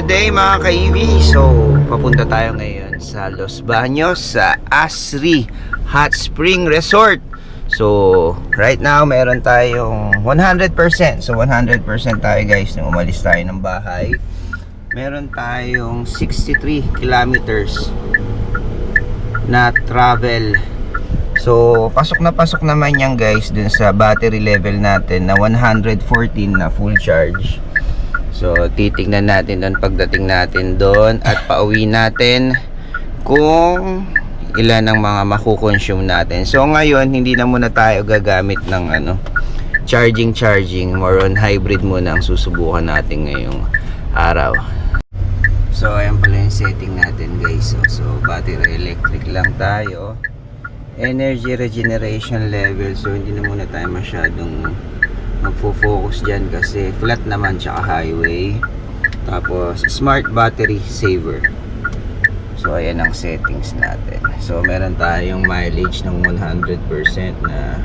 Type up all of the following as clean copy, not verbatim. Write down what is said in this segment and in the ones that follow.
Good day mga ka-EV. So, papunta tayo ngayon sa Los Baños sa Asri Hot Spring Resort. So, right now meron tayong 100%. So, 100% tayo guys nung umalis tayo ng bahay. Meron tayong 63 kilometers na travel. So, pasok naman yan guys dun sa battery level natin na 114 na full charge. So, titignan natin doon pagdating natin doon at pauwi natin kung ilan ang mga makukonsume natin. So, ngayon, hindi na muna tayo gagamit ng charging. More on hybrid muna ang susubukan natin ngayong araw. So, ayan pala yung setting natin guys. So, battery electric lang tayo. Energy regeneration level. So, hindi na muna tayo masyadong magfo-focus dyan kasi flat naman tsaka highway. Tapos smart battery saver. So ayan ang settings natin. So meron tayong mileage ng 100% na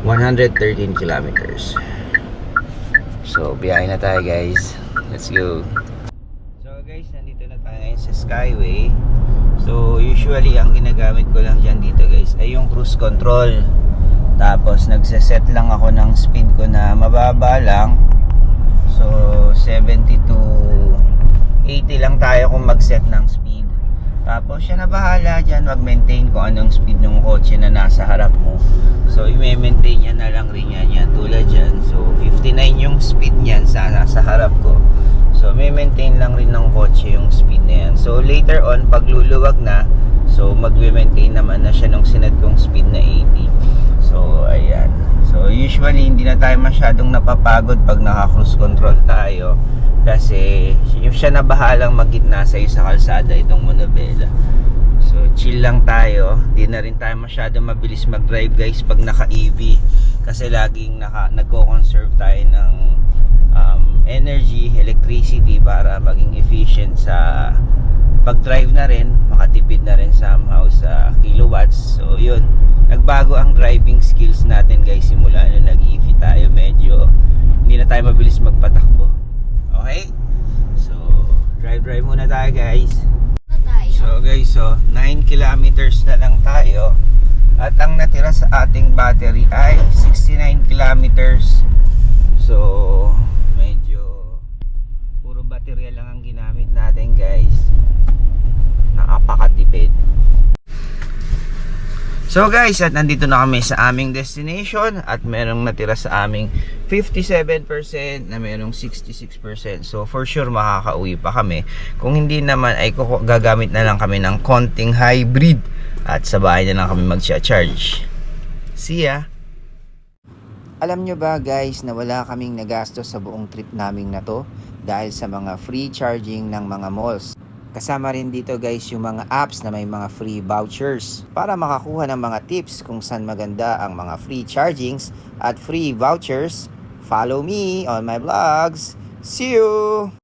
113 kilometers. So biyahe na tayo guys. Let's go. So guys, nandito na tayo ngayon sa Skyway. So usually ang ginagamit ko lang dyan dito guys ay yung cruise control. Tapos nagse-set lang ako ng speed ko na mababa lang. So 70 to 80 lang tayo kung mag-set ng speed. Tapos siya na bahala dyan mag-maintain kung anong speed ng kotse na nasa harap mo. So i-maintain niya na lang rin yan tulad dyan. So 59 yung speed niyan sa nasa harap ko. So may maintain lang rin ng kotse yung speed na yan. So later on pag luluwag na, so mag-maintain naman na siya ng sinad kong speed na 80. So ayan. So usually hindi na tayo masyadong napapagod pag naka-cruise control tayo kasi siya na bahalang magitna sa iyo sa kalsada itong Monobela. So chill lang tayo. Di na rin tayo masyadong mabilis mag-drive guys pag naka-EV kasi laging nagko-conserve tayo ng energy, electricity para maging efficient sa pag-drive na rin, makatipid na rin somehow sa kilowatts. So yun, nagbago ang driving skills natin guys simula nung nag-EV tayo. Medyo hindi na tayo mabilis magpatakbo. Okay? So drive muna tayo guys. So guys, 9 kilometers na lang tayo at ang natira sa ating battery ay 69 kilometers. So medyo puro baterya lang ang ginamit natin guys. Nakapakatipid. So guys, at nandito na kami sa aming destination at merong natira sa aming 57% na merong 66%. So for sure makakauwi pa kami. Kung hindi naman ay gagamit na lang kami ng konting hybrid at sa bahay na lang kami mag-charge. See ya! Alam nyo ba guys na wala kaming nagastos sa buong trip naming na to dahil sa mga free charging ng mga malls. Kasama rin dito guys yung mga apps na may mga free vouchers para makakuha ng mga tips kung saan maganda ang mga free chargings at free vouchers. Follow me on my vlogs. See you!